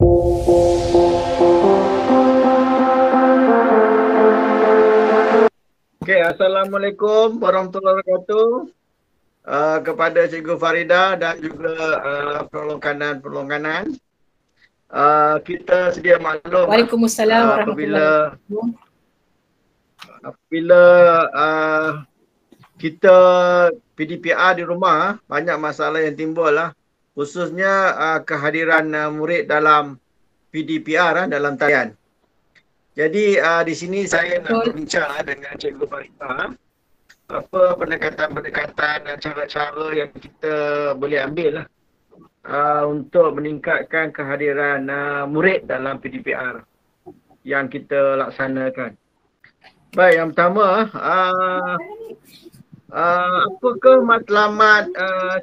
Okay, Assalamualaikum warahmatullahi wabarakatuh kepada Cikgu Farida dan juga perlongganan. Kita sedia maklum Waalaikumsalam warahmatullahi apabila kita PDPR di rumah, banyak masalah yang timbul lah, khususnya kehadiran murid dalam PDPR dalam talian. Jadi di sini saya nak berbincang dengan Cikgu Farida apa pendekatan-pendekatan dan cara-cara yang kita boleh ambil lah untuk meningkatkan kehadiran murid dalam PDPR yang kita laksanakan. Baik, yang pertama, apakah matlamat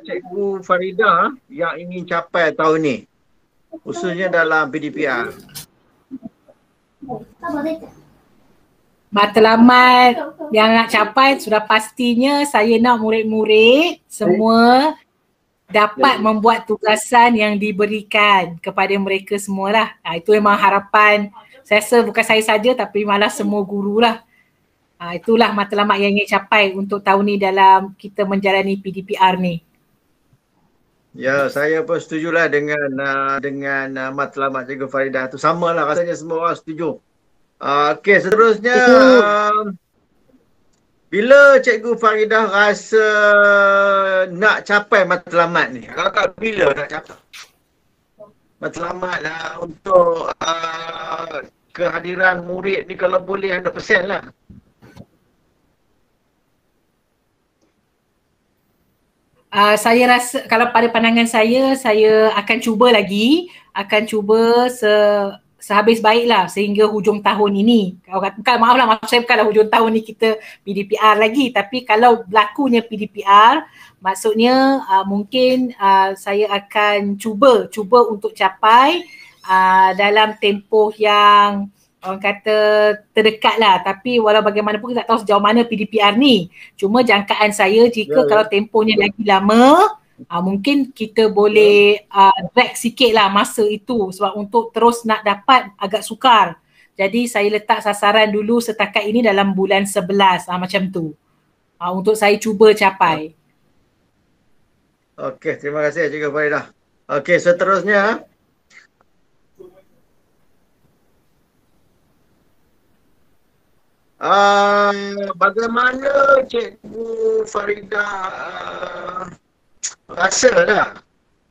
Cikgu Farida yang ingin capai tahun ni, khususnya dalam PDPR? Matlamat yang nak capai sudah pastinya saya nak murid-murid semua dapat membuat tugasan yang diberikan kepada mereka semualah. Itu memang harapan saya rasa bukan saya saja tapi malah semua guru lah. Itulah matlamat yang ingin capai untuk tahun ni dalam kita menjalani PDPR ni. Ya, saya pun setujulah dengan matlamat Cikgu Farida tu, samalah rasanya semua orang setuju. Okey, seterusnya bila Cikgu Farida rasa nak capai matlamat ni? Kakak bila nak capai matlamat lah untuk kehadiran murid ni, kalau boleh 100% lah. Saya rasa kalau pada pandangan saya akan cuba lagi, sehabis baiklah sehingga hujung tahun ini. Maaflah, maksud saya bukanlah hujung tahun ni kita PDPR lagi, tapi kalau berlakunya PDPR, maksudnya mungkin saya akan cuba untuk capai dalam tempoh yang orang kata terdekat lah, tapi walau bagaimanapun kita tak tahu sejauh mana PDPR ni. Cuma jangkaan saya jika kalau tempohnya lagi lama, mungkin kita boleh drag sikit lah masa itu, sebab untuk terus nak dapat agak sukar. Jadi saya letak sasaran dulu setakat ini dalam bulan 11 macam tu, untuk saya cuba capai. Okey, terima kasih Cikgu Farida. Okey, seterusnya bagaimana Cikgu Farida rasa lah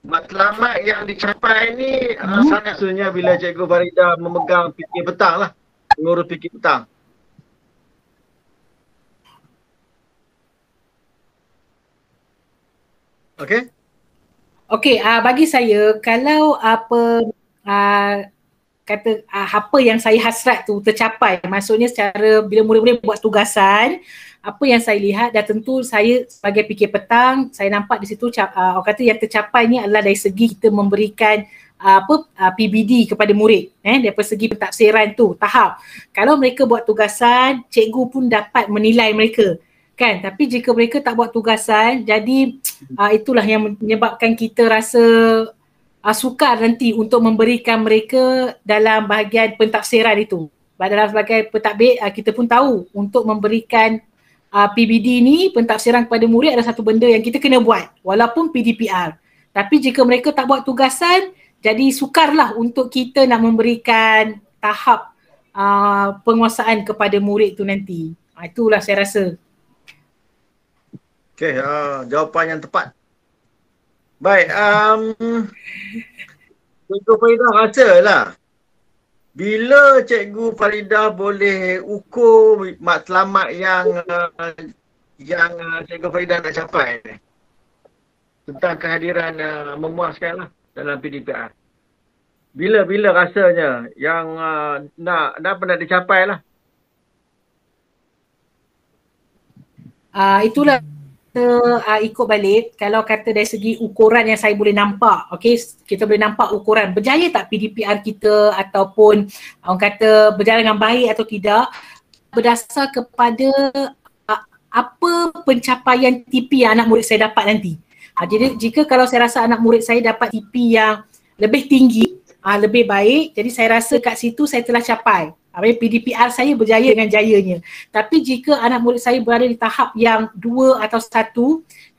matlamat yang dicapai ni sangat sebenarnya bila Cikgu Farida memegang fikir petang lah, mengurus fikir petang. Okey? Okey, bagi saya kalau apa yang saya hasrat tu tercapai, maksudnya secara bila murid-murid buat tugasan, apa yang saya lihat, dan tentu saya sebagai fikir petang, saya nampak di situ orang kata yang tercapai ni adalah dari segi kita memberikan PBD kepada murid, daripada segi pentafsiran tu tahap. Kalau mereka buat tugasan, cikgu pun dapat menilai mereka, kan? Tapi jika mereka tak buat tugasan, jadi itulah yang menyebabkan kita rasa sukar nanti untuk memberikan mereka dalam bahagian pentafsiran itu. Dalam sebagai pentadbir, kita pun tahu untuk memberikan PBD ni, pentafsiran kepada murid adalah satu benda yang kita kena buat walaupun PDPR. Tapi jika mereka tak buat tugasan, jadi sukarlah untuk kita nak memberikan tahap penguasaan kepada murid tu nanti. Itulah saya rasa. Okey, jawapan yang tepat. Baik, Cikgu Farida rasa lah bila Cikgu Farida boleh ukur matlamat yang Cikgu Farida nak capai tentang kehadiran memuaskan lah dalam PDPR. Bila rasanya yang nak dicapai lah? Itulah ikut balik, kalau kata dari segi ukuran yang saya boleh nampak, kita boleh nampak ukuran berjaya tak PDPR kita ataupun orang kata berjalan dengan baik atau tidak, berdasar kepada apa pencapaian TP yang anak murid saya dapat nanti. Jadi jika kalau saya rasa anak murid saya dapat TP yang lebih tinggi, lebih baik. Jadi saya rasa kat situ saya telah capai. PDPR saya berjaya dengan jayanya. Tapi jika anak murid saya berada di tahap yang 2 atau 1,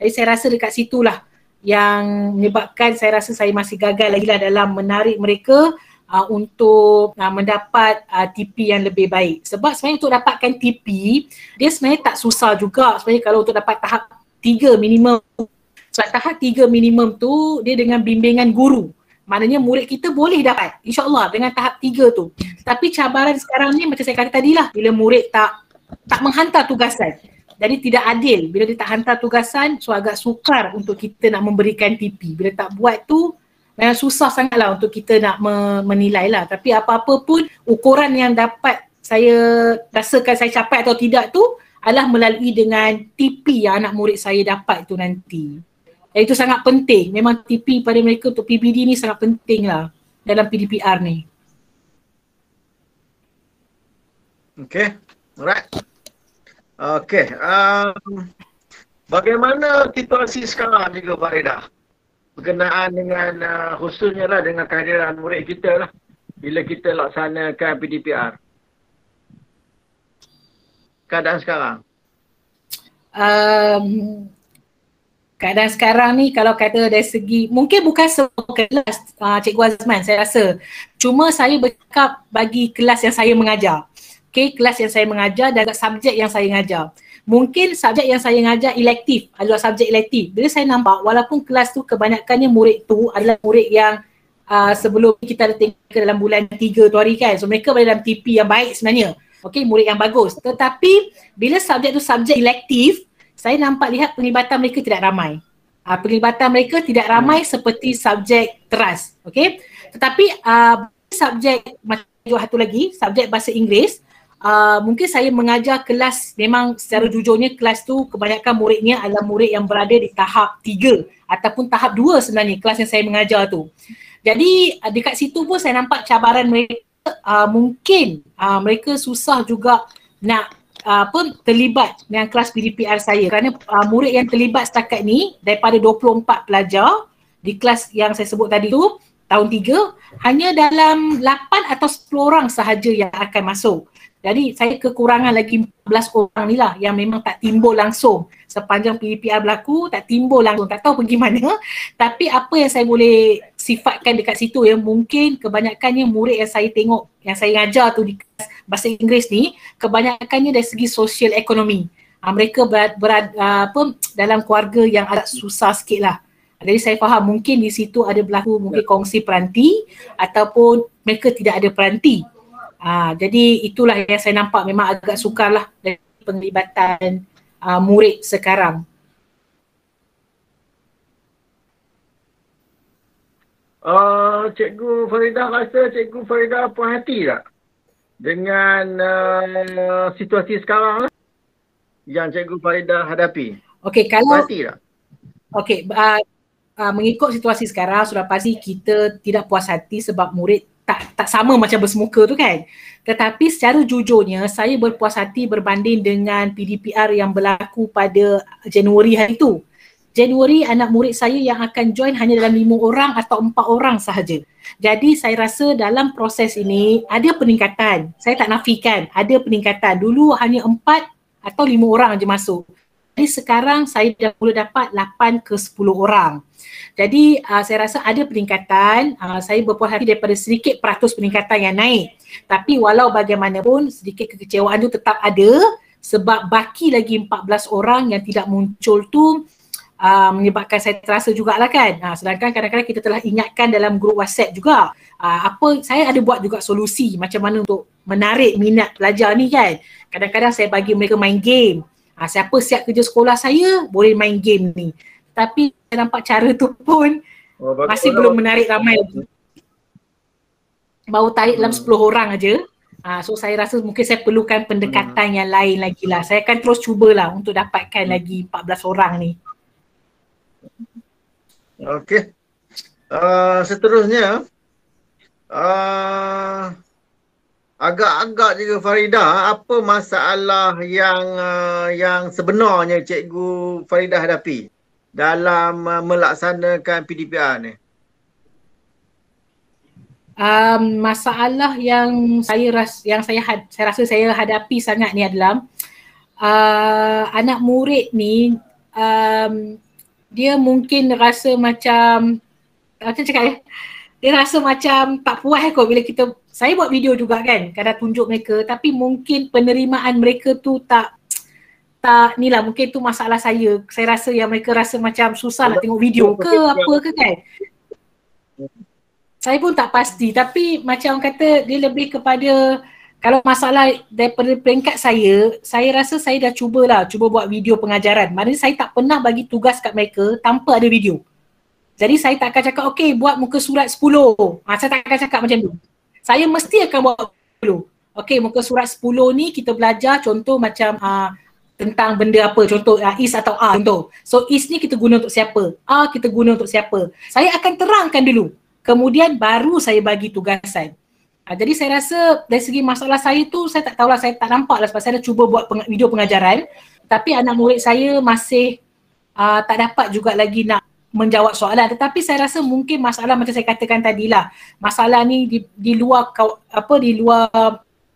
jadi saya rasa dekat situlah yang menyebabkan saya rasa saya masih gagal lagi lah dalam menarik mereka untuk mendapat TP yang lebih baik. Sebab sebenarnya untuk dapatkan TP, dia sebenarnya tak susah juga sebenarnya kalau untuk dapat tahap 3 minimum. Sebab tahap 3 minimum tu dia dengan bimbingan guru. Maknanya murid kita boleh dapat, insyaAllah dengan tahap 3 tu. Tapi cabaran sekarang ni macam saya kata tadi lah, bila murid tak menghantar tugasan. Jadi tidak adil, bila dia tak hantar tugasan, so agak sukar untuk kita nak memberikan TP. Bila tak buat tu, memang susah sangatlah untuk kita nak menilai lah. Tapi apa-apa pun, ukuran yang dapat saya rasakan saya capai atau tidak tu adalah melalui dengan TP yang anak murid saya dapat tu nanti. Dan itu sangat penting. Memang TP pada mereka untuk PBD ni sangat penting lah dalam PDPR ni. Okay, alright. Okay, bagaimana situasi sekarang juga Faridah? Berkenaan dengan khususnya lah dengan kehadiran murid kita lah bila kita laksanakan PDPR. Keadaan sekarang? Keadaan sekarang ni kalau kata dari segi, mungkin bukan semua kelas Cikgu Azman saya rasa. Cuma saya bercakap bagi kelas yang saya mengajar. Okay, kelas yang saya mengajar dan subjek yang saya mengajar. Mungkin subjek yang saya mengajar elektif, adalah subjek elektif. Bila saya nampak walaupun kelas tu kebanyakannya murid tu adalah murid yang sebelum kita ada tengok dalam bulan 3 tu hari kan. So mereka berada dalam TP yang baik sebenarnya. Okay, murid yang bagus. Tetapi bila subjek tu subjek elektif, saya nampak lihat penglibatan mereka tidak ramai. Penglibatan mereka tidak ramai seperti subjek teras. Okay? Tetapi subjek macam satu lagi, subjek bahasa Inggeris, mungkin saya mengajar kelas, memang secara jujurnya kelas tu kebanyakan muridnya adalah murid yang berada di tahap 3 ataupun tahap 2 sebenarnya kelas yang saya mengajar tu. Jadi dekat situ pun saya nampak cabaran mereka, mungkin mereka susah juga nak terlibat dengan kelas PDPR saya kerana murid yang terlibat setakat ni daripada 24 pelajar di kelas yang saya sebut tadi tu tahun 3, hanya dalam 8 atau 10 orang sahaja yang akan masuk. Jadi saya kekurangan lagi 14 orang ni lah yang memang tak timbul langsung sepanjang PDPR berlaku, tak timbul langsung, tak tahu pergi mana. Tapi apa yang saya boleh sifatkan dekat situ ya, mungkin kebanyakannya murid yang saya tengok, yang saya ngajar tu di kelas bahasa Inggeris ni, kebanyakannya dari segi sosial ekonomi. Mereka berada dalam keluarga yang agak susah sikit lah. Jadi saya faham mungkin di situ ada berlaku mungkin kongsi peranti ataupun mereka tidak ada peranti. Jadi itulah yang saya nampak memang agak sukar lah dari penglibatan murid sekarang. Cikgu Faridah rasa Cikgu Faridah puas hati tak dengan situasi sekarang lah yang Cikgu Faridah hadapi? Okey, kalau puas hati tak? Okey, mengikut situasi sekarang sudah pasti kita tidak puas hati sebab murid tak sama macam bersemuka tu kan. Tetapi secara jujurnya saya berpuas hati berbanding dengan PDPR yang berlaku pada Januari hari tu. Januari anak murid saya yang akan join hanya dalam 5 orang atau 4 orang sahaja. Jadi saya rasa dalam proses ini ada peningkatan. Saya tak nafikan ada peningkatan. Dulu hanya 4 atau 5 orang je masuk. Jadi sekarang saya dah boleh dapat 8 ke 10 orang. Jadi saya rasa ada peningkatan, saya berpuas hati daripada sedikit peratus peningkatan yang naik. Tapi walau bagaimanapun sedikit kekecewaan tu tetap ada sebab baki lagi 14 orang yang tidak muncul tu menyebabkan saya terasa jugalah kan. Sedangkan kadang-kadang kita telah ingatkan dalam grup WhatsApp juga. Saya ada buat juga solusi macam mana untuk menarik minat pelajar ni kan. Kadang-kadang saya bagi mereka main game. Siapa siap kerja sekolah saya boleh main game ni. Tapi saya nampak cara tu pun masih belum menarik ramai lagi. Baru tarik dalam 10 orang aja. So saya rasa mungkin saya perlukan pendekatan yang lain lagi lah. Saya akan terus cubalah untuk dapatkan lagi 14 orang ni. Okey. Seterusnya agak-agak juga Faridah, apa masalah yang sebenarnya Cikgu Faridah hadapi dalam melaksanakan PDPR ni? Masalah yang saya rasa saya hadapi sangat ni adalah anak murid ni dia mungkin rasa macam cakap ya, dia rasa macam tak puas kot bila saya buat video juga kan, kadang tunjuk mereka, tapi mungkin penerimaan mereka tu tak ni lah, mungkin tu masalah saya rasa yang mereka rasa macam susah nak tengok video ke apa ke kan. Saya pun tak pasti, tapi macam kata dia lebih kepada kalau masalah daripada peringkat saya rasa saya dah cuba buat video pengajaran. Maknanya saya tak pernah bagi tugas kat mereka tanpa ada video. Jadi saya tak akan cakap, okay buat muka surat 10. Saya tak akan cakap macam tu. Saya mesti akan buat dulu. Okay, muka surat 10 ni kita belajar contoh macam tentang benda apa, contoh is atau a contoh. So is ni kita guna untuk siapa, a kita guna untuk siapa. Saya akan terangkan dulu. Kemudian baru saya bagi tugasan. Jadi saya rasa dari segi masalah saya tu saya tak tahulah, saya tak nampak lah sebab saya dah cuba buat video pengajaran. Tapi anak murid saya masih tak dapat juga lagi nak menjawab soalan. Tetapi saya rasa mungkin masalah macam saya katakan tadi lah, masalah ni di luar di luar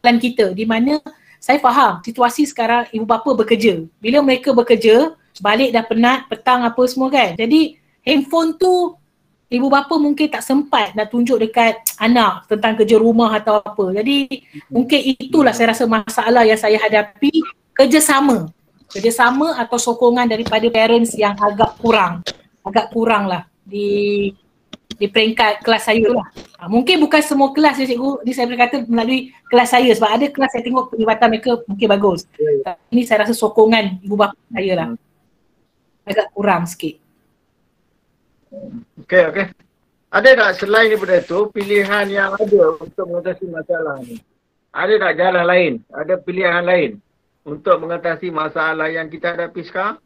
plan kita, di mana saya faham situasi sekarang ibu bapa bekerja. Bila mereka bekerja, balik dah penat, petang apa semua kan. Jadi handphone tu ibu bapa mungkin tak sempat nak tunjuk dekat anak tentang kerja rumah atau apa. Jadi mungkin itulah saya rasa masalah yang saya hadapi, kerjasama atau sokongan daripada parents yang agak kurang lah di peringkat kelas saya lah. Mungkin bukan semua kelas ya cikgu, ni saya boleh kata melalui kelas saya sebab ada kelas saya tengok perlibatan mereka mungkin bagus. Ini saya rasa sokongan ibu bapa saya lah agak kurang sikit. Okey. Ada tak selain daripada itu pilihan yang ada untuk mengatasi masalah ni? Ada tak jalan lain? Ada pilihan lain untuk mengatasi masalah yang kita hadapi sekarang?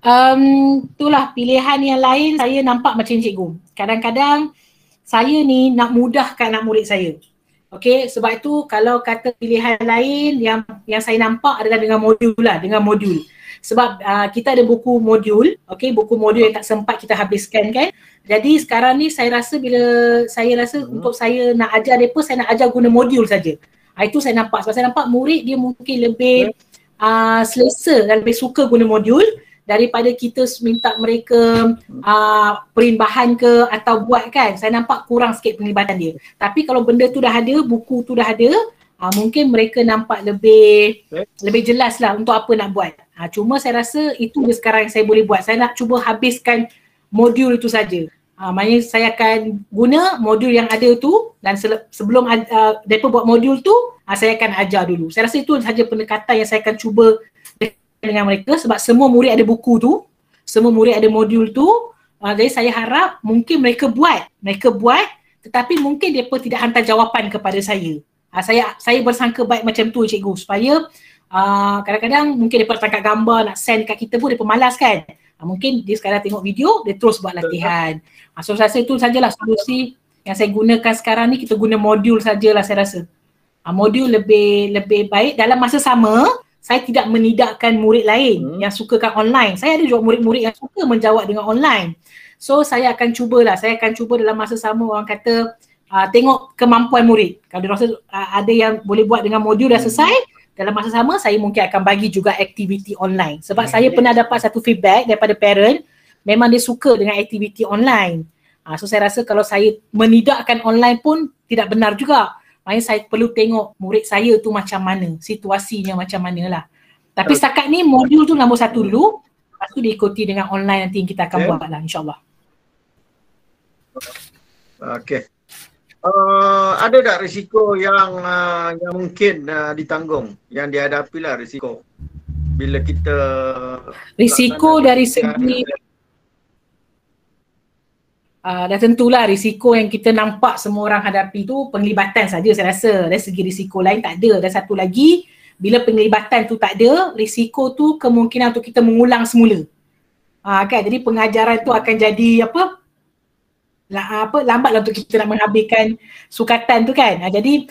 Itulah pilihan yang lain saya nampak macam cikgu. Kadang-kadang saya ni nak mudahkan anak murid saya. Okey, sebab itu kalau kata pilihan lain yang saya nampak adalah dengan modul. Sebab kita ada buku modul, okey, buku modul yang tak sempat kita habiskan kan. Jadi sekarang ni saya rasa untuk saya nak ajar mereka, saya nak ajar guna modul saja. Itu saya nampak, sebab saya nampak murid dia mungkin lebih selesa dan lebih suka guna modul daripada kita minta mereka print bahan ke atau buat kan. Saya nampak kurang sikit penglibatan dia. Tapi kalau benda tu dah ada, buku tu dah ada, mungkin mereka nampak lebih jelas lah untuk apa nak buat. Cuma saya rasa itu je sekarang yang saya boleh buat. Saya nak cuba habiskan modul itu saja. Maknanya saya akan guna modul yang ada tu dan sebelum mereka buat modul tu, saya akan ajar dulu. Saya rasa itu sahaja pendekatan yang saya akan cuba dengan mereka sebab semua murid ada buku tu, semua murid ada modul tu. Jadi saya harap mungkin mereka buat tetapi mungkin mereka tidak hantar jawapan kepada saya. Saya bersangka baik macam tu cikgu supaya kadang-kadang mungkin mereka tangkap gambar nak send kat kita pun mereka malas kan. Mungkin dia sekarang tengok video, dia terus buat latihan. So saya rasa itu sajalah solusi yang saya gunakan sekarang ni, kita guna modul sajalah saya rasa. Modul lebih baik. Dalam masa sama, saya tidak menidakkan murid lain yang sukakan online. Saya ada juga murid-murid yang suka menjawab dengan online. So saya akan cuba dalam masa sama orang kata tengok kemampuan murid. Kalau dia rasa ada yang boleh buat dengan modul dah selesai, dalam masa sama saya mungkin akan bagi juga aktiviti online. Sebab saya pernah dapat satu feedback daripada parent, memang dia suka dengan aktiviti online. So saya rasa kalau saya menidakkan online pun tidak benar juga. Maknanya saya perlu tengok murid saya tu macam mana, situasinya macam mana lah. Tapi setakat ni modul tu nombor 1 dulu, lepas tu diikuti dengan online nanti kita akan buat lah insyaAllah. Okey. Ada tak risiko yang mungkin ditanggung, yang dihadapi lah risiko bila kita risiko dari segi dah tentulah risiko yang kita nampak semua orang hadapi tu penglibatan saja saya rasa. Dari segi risiko lain tak ada. Dan satu lagi, bila penglibatan tu tak ada, risiko tu kemungkinan untuk kita mengulang semula. Kan, jadi pengajaran tu akan jadi lambatlah untuk kita nak menghabiskan sukatan tu kan. Jadi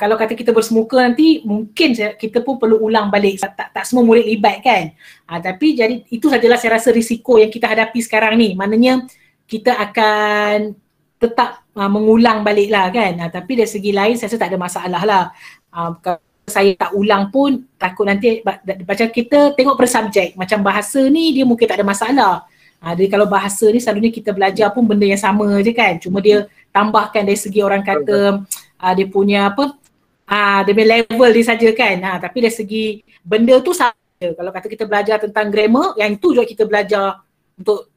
kalau kata kita bersemuka nanti mungkin kita pun perlu ulang balik, tak semua murid libat kan. Tapi jadi itu sajalah saya rasa risiko yang kita hadapi sekarang ni. Maknanya kita akan tetap mengulang balik lah kan. Tapi dari segi lain saya rasa tak ada masalah lah. Kalau saya tak ulang pun takut nanti macam kita tengok per subjek. Macam bahasa ni dia mungkin tak ada masalah. Jadi kalau bahasa ni selalunya kita belajar pun benda yang sama je kan. Cuma dia tambahkan dari segi orang kata dia punya apa, dia punya level dia saja kan. Tapi dari segi benda tu sama. Kalau kata kita belajar tentang grammar, yang itu juga kita belajar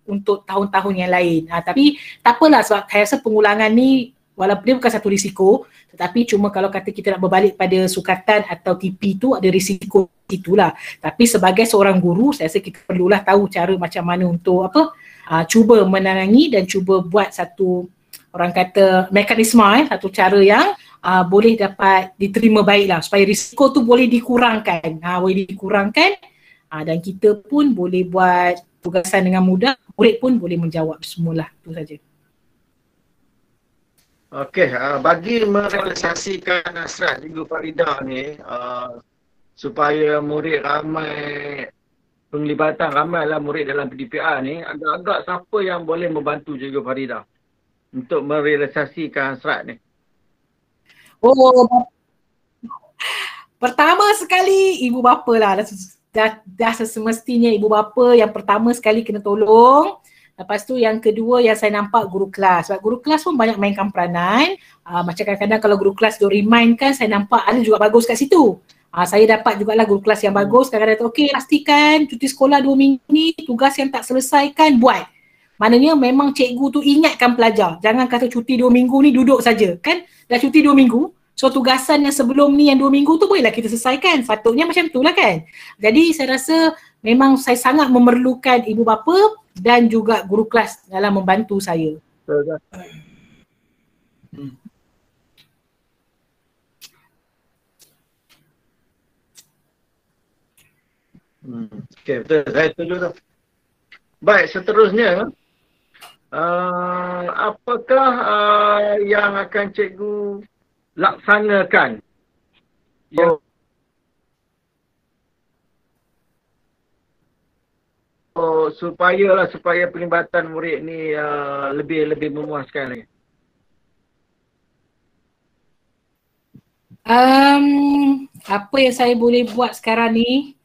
untuk tahun-tahun yang lain. Tapi tak apalah sebab saya rasa pengulangan ni walaupun dia bukan satu risiko, tetapi cuma kalau kata kita nak berbalik pada sukatan atau TP tu ada risiko itulah. Tapi sebagai seorang guru saya rasa kita perlulah tahu cara macam mana untuk cuba menangangi dan cuba buat satu orang kata mekanisme satu cara yang boleh dapat diterima baiklah supaya risiko tu boleh dikurangkan. Dan kita pun boleh buat tugasan dengan mudah, murid pun boleh menjawab semualah. Itu saja. Okey, bagi merealisasikan hasrat Cikgu Farida ni supaya murid ramai, penglibatan ramailah murid dalam PDPR ni, agak-agak siapa yang boleh membantu Cikgu Farida untuk merealisasikan hasrat ni? Pertama sekali ibu bapa lah. Dah semestinya ibu bapa yang pertama sekali kena tolong. Lepas tu yang kedua yang saya nampak guru kelas. Sebab guru kelas pun banyak mainkan peranan. Macam kadang-kadang kalau guru kelas dia remind kan, saya nampak ada juga bagus kat situ. Saya dapat jugalah guru kelas yang bagus. Kadang-kadang okey, pastikan cuti sekolah 2 minggu ni tugas yang tak selesaikan buat. Maknanya memang cikgu tu ingatkan pelajar. Jangan kata cuti 2 minggu ni duduk saja. Kan dah cuti 2 minggu. So tugasan yang sebelum ni yang 2 minggu tu bolehlah kita selesaikan. Patutnya macam tu lah kan. Jadi saya rasa memang saya sangat memerlukan ibu bapa dan juga guru kelas dalam membantu saya. Okey, betul. Saya setuju tu. Baik, seterusnya apakah yang akan cikgu laksanakan supaya pelibatan murid ni lebih memuaskan lagi? Apa yang saya boleh buat sekarang ni,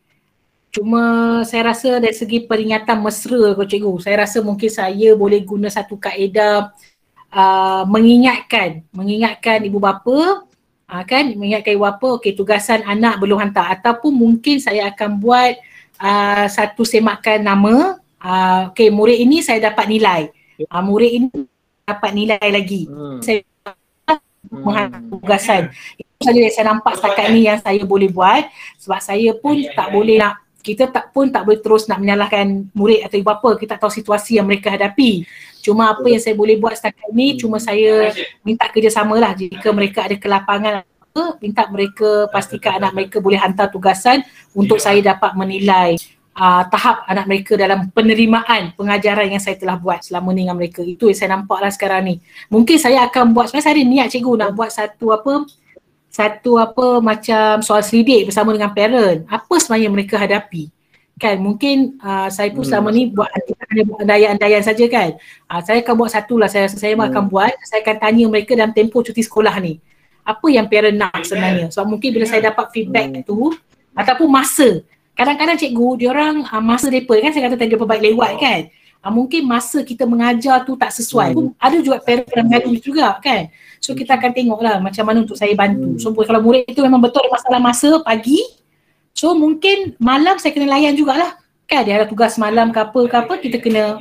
cuma saya rasa dari segi peringatan mesra kot cikgu, saya rasa mungkin saya boleh guna satu kaedah mengingatkan ibu bapa, mengingatkan ibu bapa, okey tugasan anak belum hantar, ataupun mungkin saya akan buat satu semakan nama, okey murid ini saya dapat nilai, murid ini dapat nilai lagi, saya menghantar tugasan. Itu saja yang saya nampak setakat ni yang saya boleh buat, sebab saya pun tak boleh nak, kita tak boleh terus nak menyalahkan murid atau ibu bapa, kita tahu situasi yang mereka hadapi. Cuma apa yang saya boleh buat setakat ni, cuma saya minta kerjasamalah jika mereka ada kelapangan, minta mereka pastikan anak mereka boleh hantar tugasan untuk saya dapat menilai tahap anak mereka dalam penerimaan pengajaran yang saya telah buat selama ni dengan mereka. Itu yang saya nampaklah sekarang ni. Mungkin saya akan buat, sebenarnya saya ada niat cikgu nak buat satu macam soal selidik bersama dengan parent. Apa sebenarnya mereka hadapi? Kan mungkin saya pun selama ni buat andaian-andaian saja kan. Saya akan buat satu lah, saya akan buat, saya akan tanya mereka dalam tempoh cuti sekolah ni, apa yang parent nak sebenarnya. Sebab mungkin bila saya dapat feedback tu ataupun masa, kadang-kadang cikgu diorang masa mereka kan, saya kata tadi dia baik lewat kan, mungkin masa kita mengajar tu tak sesuai. Ada juga parent yang mengadu juga kan. So kita akan tengoklah macam mana untuk saya bantu. So kalau murid itu memang betul ada masalah masa pagi, so mungkin malam saya kena layan jugalah kan, dia ada tugas malam ke apa, kita kena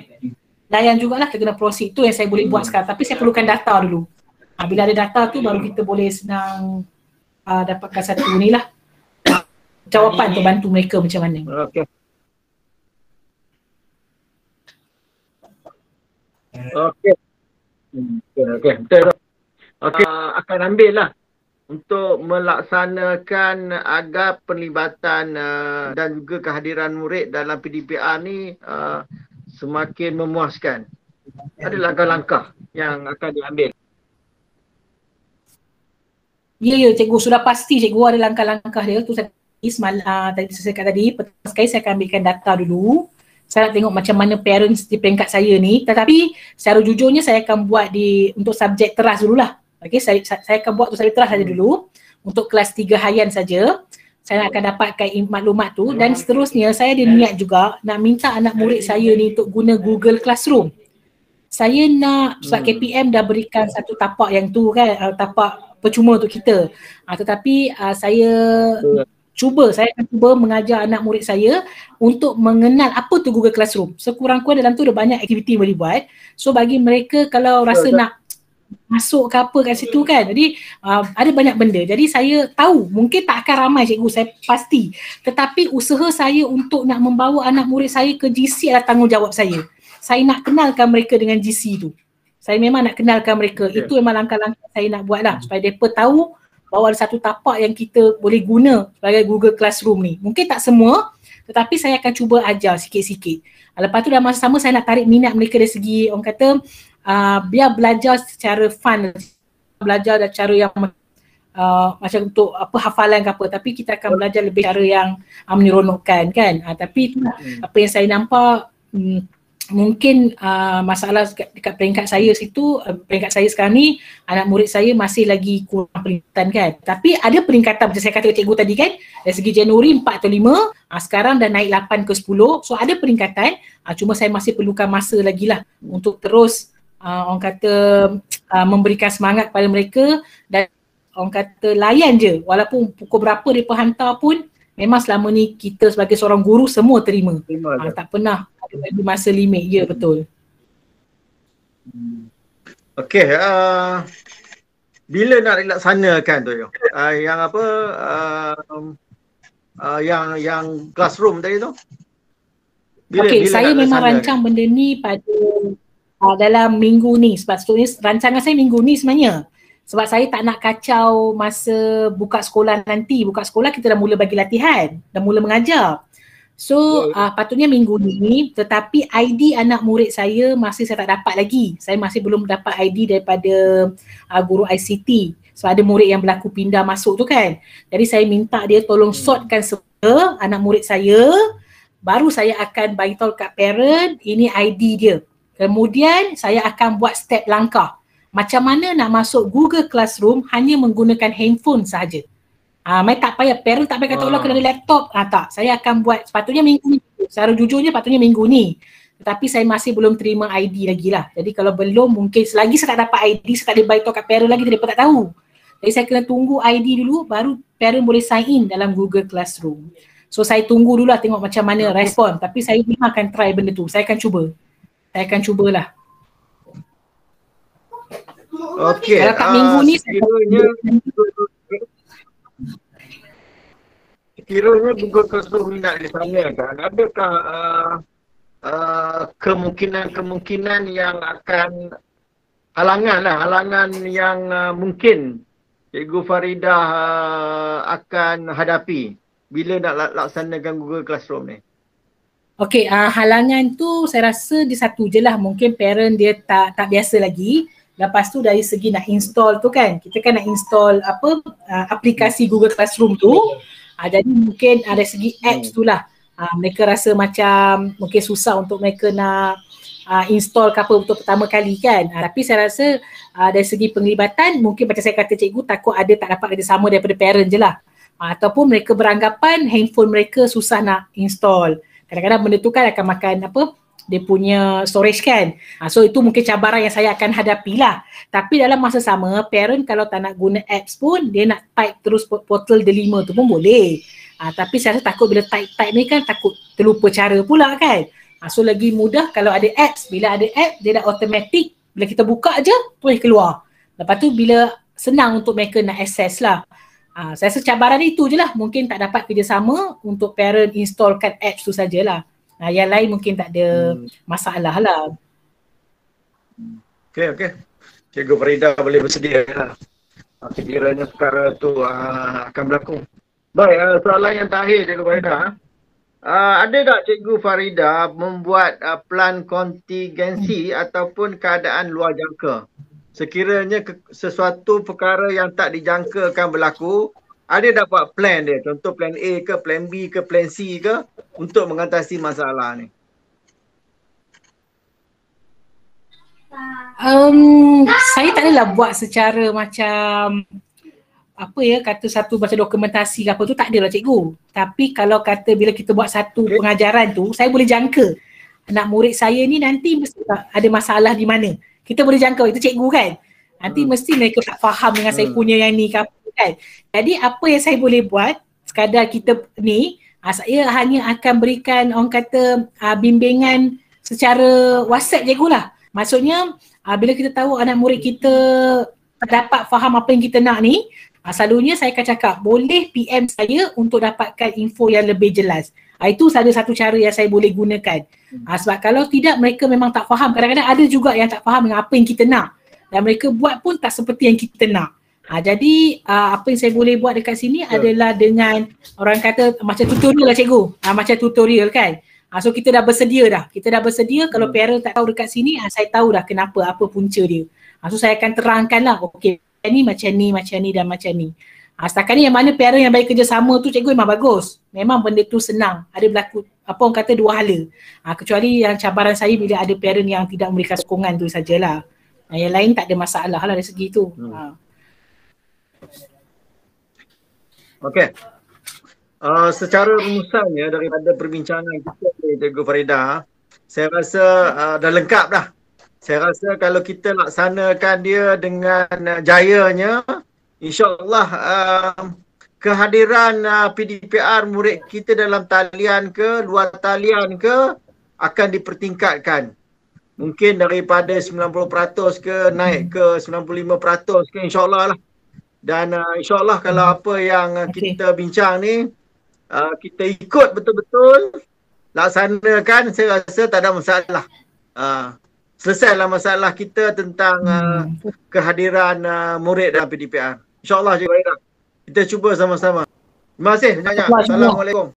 layan jugalah, kita kena proceed. Itu yang saya boleh buat sekarang, tapi saya perlukan data dulu. Bila ada data tu baru kita boleh senang dapatkan satu ni lah jawapan untuk bantu mereka macam mana. Okey. Okey, betul. Okey, akan ambil lah untuk melaksanakan agar pelibatan dan juga kehadiran murid dalam PDPR ni semakin memuaskan. Ada langkah-langkah yang akan diambil. Ya, cikgu sudah pasti cikgu ada langkah-langkah dia tu. Tadi saya cakap tadi, pertama sekali saya akan ambilkan data dulu. saya nak tengok macam mana parents di peringkat saya ni, tetapi secara jujurnya saya akan buat untuk subjek teras dululah. Okey, saya akan buat untuk subjek teras saja dulu untuk kelas 3 haian saja. Saya akan dapatkan maklumat tu dan seterusnya saya ada niat juga nak minta anak murid saya ni untuk guna Google Classroom. Saya nak sebab KPM dah berikan satu tapak yang tu kan, tapak percuma untuk kita. Tetapi saya akan cuba mengajar anak murid saya untuk mengenal apa tu Google Classroom. Sekurang-kurang dalam tu ada banyak aktiviti boleh buat. So bagi mereka kalau rasa nak masuk ke apa kat situ kan, jadi ada banyak benda. Jadi saya tahu mungkin tak akan ramai cikgu, saya pasti. Tetapi usaha saya untuk nak membawa anak murid saya ke GC adalah tanggungjawab saya. Saya nak kenalkan mereka dengan GC tu. Saya memang nak kenalkan mereka. Itu memang langkah-langkah saya nak buat lah supaya mereka tahu bahawa ada satu tapak yang kita boleh guna sebagai Google Classroom ni. Mungkin tak semua, tetapi saya akan cuba ajar sikit-sikit. Lepas tu dalam masa sama saya nak tarik minat mereka dari segi orang kata biar belajar secara fun, belajar dari cara yang macam untuk apa hafalan ke apa, tapi kita akan belajar lebih cara yang menyeronokkan kan. Tapi itu apa yang saya nampak mungkin masalah dekat peringkat saya situ, peringkat saya sekarang ni anak murid saya masih lagi kurang peringkatan kan. Tapi ada peningkatan macam saya kata cikgu tadi kan, dari segi Januari 4 atau 5, sekarang dah naik 8 ke 10. So ada peningkatan, cuma saya masih perlukan masa lagi lah untuk terus orang kata memberikan semangat kepada mereka dan orang kata layan je walaupun pukul berapa mereka hantar pun. Memang selama ni kita sebagai seorang guru semua terima. Tak pernah ada bagi masa limit. Ya, betul. Okey, bila nak dilaksanakan tu yang apa yang classroom tadi tu? Okey, saya memang rancang benda ni pada dalam minggu ni. Sebab rancangan saya minggu ni sebenarnya. Sebab saya tak nak kacau masa buka sekolah nanti. Buka sekolah kita dah mula bagi latihan, dah mula mengajar. So patutnya minggu ni, tetapi ID anak murid saya masih saya tak dapat lagi. Saya masih belum dapat ID daripada guru ICT. Sebab ada murid yang berlaku pindah masuk tu kan. Jadi saya minta dia tolong sortkan semua anak murid saya. Baru saya akan beritahu kat parent, ini ID dia. Kemudian saya akan buat step langkah. Macam mana nak masuk Google Classroom hanya menggunakan handphone sahaja. Mai tak payah, parent tak payah kata Allah kena ada laptop. Tak, saya akan buat sepatutnya minggu ni. Secara jujurnya patutnya minggu ni. Tetapi saya masih belum terima ID lagi lah. Jadi kalau belum mungkin selagi saya tak dapat ID, saya tak boleh beritahu kat parent lagi, mereka tak tahu. Jadi saya kena tunggu ID dulu baru parent boleh sign in dalam Google Classroom. So saya tunggu dulu lah tengok macam mana respon. Tapi saya memang akan try benda tu. Saya akan cuba. Saya akan cubalah. Okey. Kalau kat minggu ni kiranya Google Classroom ni nak dilaksanakan, adakah kemungkinan yang akan halangan yang mungkin Cikgu Faridah akan hadapi bila nak laksanakan Google Classroom ni? Okey, halangan tu saya rasa dia satu je lah. Mungkin parent dia tak biasa lagi. Lepas tu dari segi nak install tu kan, kita kan nak install aplikasi Google Classroom tu. Jadi mungkin dari segi apps tu lah. Mereka rasa macam mungkin susah untuk mereka nak install ke apa untuk pertama kali kan. Tapi saya rasa dari segi penglibatan mungkin macam saya kata cikgu takut ada tak dapat kerjasama daripada parent je lah. Ataupun mereka beranggapan handphone mereka susah nak install. Kadang-kadang benda tu kan akan makan dia punya storage kan. So itu mungkin cabaran yang saya akan hadapi lah. Tapi dalam masa sama, parent kalau tak nak guna apps pun, dia nak type terus portal Delima tu pun boleh. Tapi saya rasa takut bila type ni kan takut terlupa cara pula kan. So lagi mudah kalau ada apps. Bila ada app, dia dah automatic. Bila kita buka je, terus keluar. Lepas tu bila senang untuk mereka nak access lah. Saya rasa cabaran itu je lah. Mungkin tak dapat kerjasama untuk parent installkan apps tu sajalah. Yang lain mungkin tak ada masalah lah. Okey. Cikgu Faridah boleh bersedia lah. Sekiranya perkara tu akan berlaku. Baik, soalan yang terakhir Cikgu Faridah. Ada tak Cikgu Faridah membuat plan kontingensi ataupun keadaan luar jangka? Sekiranya sesuatu perkara yang tak dijangkakan berlaku, ada tak buat plan dia? Contoh plan A ke, plan B ke, plan C ke untuk mengatasi masalah ni? Saya tak adalah buat secara macam apa ya, kata satu baca dokumentasi ke apa tu, tak adalah cikgu. Tapi kalau kata bila kita buat satu pengajaran tu, saya boleh jangka anak murid saya ni nanti mesti ada masalah di mana. Kita boleh jangka, itu cikgu kan. Nanti mesti mereka tak faham dengan saya punya yang ni ke apa kan. Jadi apa yang saya boleh buat, sekadar kita ni, saya hanya akan berikan orang kata bimbingan secara WhatsApp cikgu lah. Maksudnya bila kita tahu anak murid kita tak dapat faham apa yang kita nak ni, selalunya saya akan cakap boleh PM saya untuk dapatkan info yang lebih jelas. Itu salah satu cara yang saya boleh gunakan. Sebab kalau tidak mereka memang tak faham. Kadang-kadang ada juga yang tak faham dengan apa yang kita nak. Dan mereka buat pun tak seperti yang kita nak. Jadi apa yang saya boleh buat dekat sini adalah dengan orang kata macam tutorial lah cikgu. Macam tutorial kan. So kita dah bersedia dah. Kita dah bersedia kalau parent tak tahu dekat sini, saya tahu dah kenapa, apa punca dia. So saya akan terangkan lah. Okay, ni macam ni dan macam ni. Setakat ni yang mana parent yang baik kerjasama tu cikgu memang bagus. Memang benda tu senang. Ada berlaku apa orang kata dua hala. Kecuali yang cabaran saya bila ada parent yang tidak memberikan sokongan tu sajalah. Yang lain tak ada masalah lah dari segi tu. Okey. Secara rumusannya daripada perbincangan kita ni Cikgu Farida, saya rasa dah lengkap dah. Saya rasa kalau kita laksanakan dia dengan jayanya, InsyaAllah kehadiran PDPR murid kita dalam talian ke, luar talian ke akan dipertingkatkan. Mungkin daripada 90% ke naik ke 95% ke insyaAllah lah. Dan insyaAllah kalau apa yang kita bincang ni, kita ikut betul-betul, laksanakan, saya rasa tak ada masalah. Selesailah masalah kita tentang kehadiran murid dalam PDPR. InsyaAllah Cikgu Farida. Kita cuba sama-sama. Terima kasih banyak. Assalamualaikum.